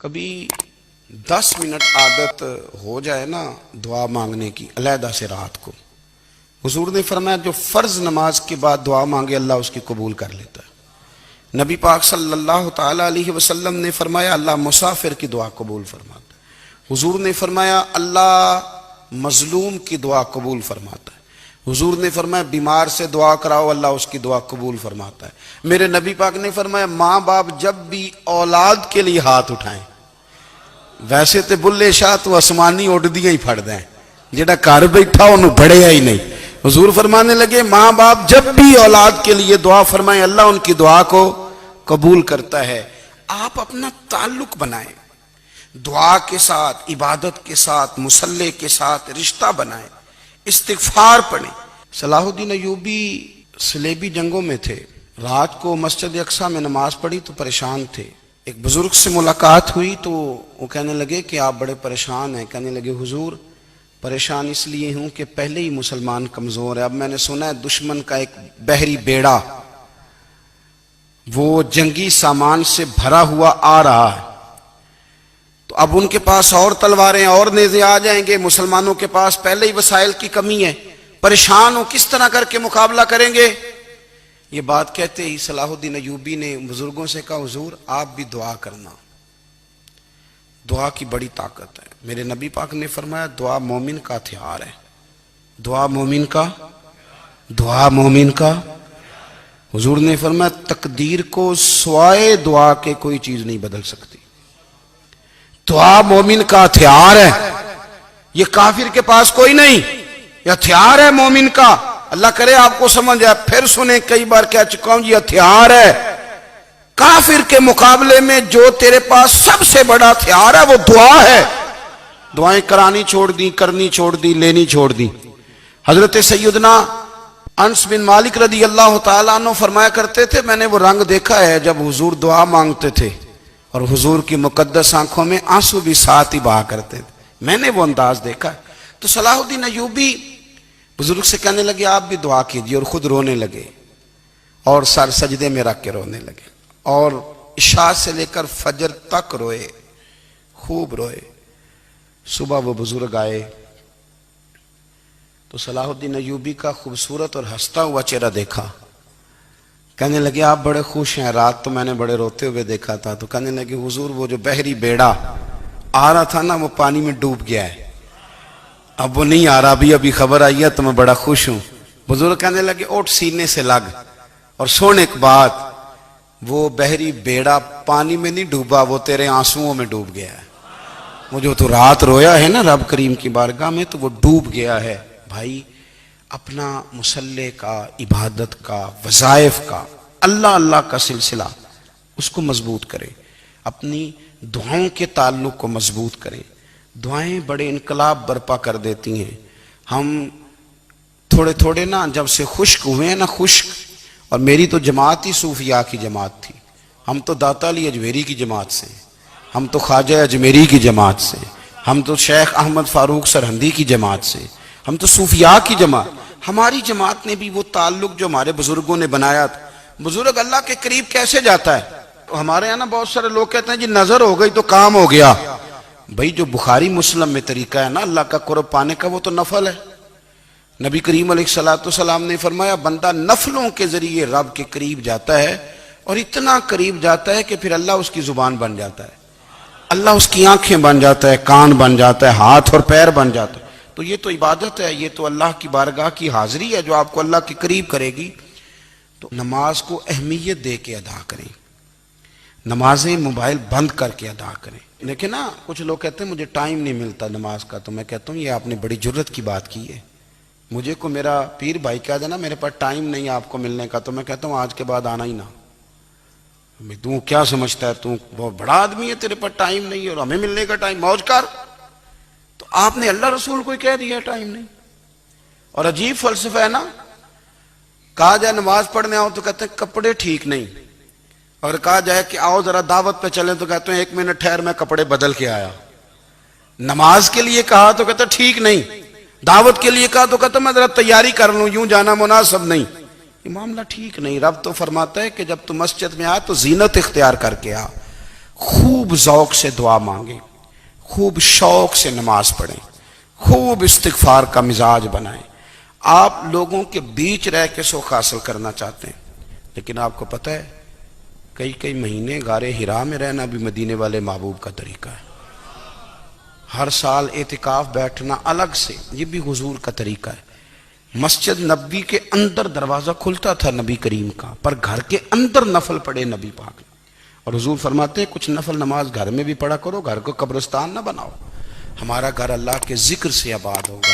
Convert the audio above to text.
کبھی 10 منٹ عادت ہو جائے نا دعا مانگنے کی علیحدہ سے رات کو، حضور نے فرمایا جو فرض نماز کے بعد دعا مانگے اللہ اس کی قبول کر لیتا ہے۔ نبی پاک صلی اللہ تعالی علیہ وسلم نے فرمایا اللہ مسافر کی دعا قبول فرماتا ہے۔ حضور نے فرمایا اللہ مظلوم کی دعا قبول فرماتا ہے۔ حضور نے فرمایا بیمار سے دعا کراؤ اللہ اس کی دعا قبول فرماتا ہے۔ میرے نبی پاک نے فرمایا ماں باپ جب بھی اولاد کے لیے ہاتھ اٹھائیں، ویسے تے بلے شاہ تو آسمانی اڑ دیا ہی پھڑ دیں، جڑا گھر بیٹھا انہوں بڑھیا ہی نہیں۔ حضور فرمانے لگے ماں باپ جب بھی اولاد کے لیے دعا فرمائیں اللہ ان کی دعا کو قبول کرتا ہے۔ آپ اپنا تعلق بنائیں دعا کے ساتھ، عبادت کے ساتھ، مصلی کے ساتھ رشتہ بنائیں، استغفار پڑھیں۔ صلاح الدین ایوبی صلیبی جنگوں میں تھے، رات کو مسجد اقصیٰ میں نماز پڑھی تو پریشان تھے۔ ایک بزرگ سے ملاقات ہوئی تو وہ کہنے لگے کہ آپ بڑے پریشان ہیں۔ کہنے لگے حضور پریشان اس لیے ہوں کہ پہلے ہی مسلمان کمزور ہے، اب میں نے سنا ہے دشمن کا ایک بحری بیڑا وہ جنگی سامان سے بھرا ہوا آ رہا ہے، تو اب ان کے پاس اور تلواریں اور نیزے آ جائیں گے، مسلمانوں کے پاس پہلے ہی وسائل کی کمی ہے، پریشان ہو کس طرح کر کے مقابلہ کریں گے۔ یہ بات کہتے ہی صلاح الدین ایوبی نے بزرگوں سے کہا حضور آپ بھی دعا کرنا، دعا کی بڑی طاقت ہے۔ میرے نبی پاک نے فرمایا دعا مومن کا ہتھیار ہے، دعا مومن کا حضور نے فرمایا تقدیر کو سوائے دعا کے کوئی چیز نہیں بدل سکتی۔ دعا مومن کا ہتھیار ہے، یہ کافر کے پاس کوئی نہیں، یہ ہتھیار ہے مومن کا۔ اللہ کرے آپ کو سمجھ آئے، پھر سنیں کئی بار کہہ چکا ہوں یہ ہتھیار ہے۔ کافر کے مقابلے میں جو تیرے پاس سب سے بڑا ہتھیار ہے وہ دعا ہے۔ دعائیں کرانی چھوڑ دی، کرنی چھوڑ دی، لینی چھوڑ دی۔ حضرت سیدنا انس بن مالک رضی اللہ تعالیٰ عنہ فرمایا کرتے تھے میں نے وہ رنگ دیکھا ہے جب حضور دعا مانگتے تھے اور حضور کی مقدس آنکھوں میں آنسو بھی ساتھ ہی بہا کرتے تھے، میں نے وہ انداز دیکھا ہے۔ تو صلاح الدین ایوبی بزرگ سے کہنے لگے آپ بھی دعا کیجئے، اور خود رونے لگے اور سر سجدے میں رکھ کے رونے لگے، اور عشاء سے لے کر فجر تک روئے، خوب روئے۔ صبح وہ بزرگ آئے تو صلاح الدین ایوبی کا خوبصورت اور ہنستا ہوا چہرہ دیکھا، کہنے لگے آپ بڑے خوش ہیں، رات تو میں نے بڑے روتے ہوئے دیکھا تھا۔ تو کہنے لگے حضور وہ جو بحری بیڑا آ رہا تھا نا وہ پانی میں ڈوب گیا ہے، اب وہ نہیں آ رہا، ابھی خبر آئی ہے تو میں بڑا خوش ہوں۔ بزرگ کہنے لگے اوٹ سینے سے لگ اور سن ایک بات، وہ بحری بیڑا پانی میں نہیں ڈوبا، وہ تیرے آنسوؤں میں ڈوب گیا ہے۔ وہ جو تو رات رویا ہے نا رب کریم کی بارگاہ میں تو وہ ڈوب گیا ہے۔ بھائی اپنا مصلی کا، عبادت کا، وظائف کا، اللہ کا سلسلہ اس کو مضبوط کریں، اپنی دعاؤں کے تعلق کو مضبوط کریں۔ دعائیں بڑے انقلاب برپا کر دیتی ہیں۔ ہم تھوڑے نا جب سے خشک ہوئے ہیں نا، خشک، اور میری تو جماعت ہی صوفیاء کی جماعت تھی، ہم تو داتا علی اجمیری کی جماعت سے، ہم تو خواجہ اجمیری کی جماعت سے، ہم تو شیخ احمد فاروق سرہندی کی جماعت سے، ہم تو صوفیاء کی جماعت۔ ہماری جماعت نے بھی وہ تعلق جو ہمارے بزرگوں نے بنایا تھا۔ بزرگ اللہ کے قریب کیسے جاتا ہے؟ ہمارے یہاں نا بہت سارے لوگ کہتے ہیں جی نظر ہو گئی تو کام ہو گیا۔ بھائی جو بخاری مسلم میں طریقہ ہے نا اللہ کا قرب پانے کا وہ تو نفل ہے۔ نبی کریم علیہ السلام نے فرمایا بندہ نفلوں کے ذریعے رب کے قریب جاتا ہے، اور اتنا قریب جاتا ہے کہ پھر اللہ اس کی زبان بن جاتا ہے، اللہ اس کی آنکھیں بن جاتا ہے، کان بن جاتا ہے، ہاتھ اور پیر بن جاتا ہے۔ تو یہ تو عبادت ہے، یہ تو اللہ کی بارگاہ کی حاضری ہے جو آپ کو اللہ کے قریب کرے گی۔ تو نماز کو اہمیت دے کے ادا کریں، نمازیں موبائل بند کر کے ادا کریں۔ لیکن نا کچھ لوگ کہتے ہیں مجھے ٹائم نہیں ملتا نماز کا، تو میں کہتا ہوں یہ آپ نے بڑی جرت کی بات کی ہے۔ مجھے کو میرا پیر بھائی کہہ دینا میرے پاس ٹائم نہیں آپ کو ملنے کا، تو میں کہتا ہوں آج کے بعد آنا ہی نہ۔ تو کیا سمجھتا ہے تو بہت بڑا آدمی ہے، تیرے پاس ٹائم نہیں ہے اور ہمیں ملنے کا ٹائم، موج کر۔ تو آپ نے اللہ رسول کو کہہ دیا ٹائم نہیں، اور عجیب فلسفہ ہے نا۔ کہا جائے نماز پڑھنے آؤ تو کہتے ہیں کپڑے ٹھیک نہیں، اور کہا جائے کہ آؤ ذرا دعوت پہ چلیں تو کہتے ہیں 1 منٹ ٹھہر میں کپڑے بدل کے آیا۔ نماز کے لیے کہا تو کہتے ہیں ٹھیک نہیں، دعوت کے لیے کہا تو کہتے ہیں میں ذرا تیاری کر لوں، یوں جانا مناسب نہیں۔ یہ معاملہ ٹھیک نہیں۔ رب تو فرماتا ہے کہ جب تو مسجد میں آ تو زینت اختیار کر کے آ، خوب ذوق سے دعا مانگیں، خوب شوق سے نماز پڑھیں، خوب استغفار کا مزاج بنائیں۔ آپ لوگوں کے بیچ رہ کے سکھ حاصل کرنا چاہتے ہیں، لیکن آپ کو پتہ ہے کئی مہینے غار حرا میں رہنا بھی مدینے والے محبوب کا طریقہ ہے۔ ہر سال اعتکاف بیٹھنا الگ سے، یہ بھی حضور کا طریقہ ہے۔ مسجد نبوی کے اندر دروازہ کھلتا تھا نبی کریم کا، پر گھر کے اندر نفل پڑے نبی پاک نے، اور حضور فرماتے ہیں کچھ نفل نماز گھر میں بھی پڑھا کرو، گھر کو قبرستان نہ بناؤ۔ ہمارا گھر اللہ کے ذکر سے آباد ہوگا،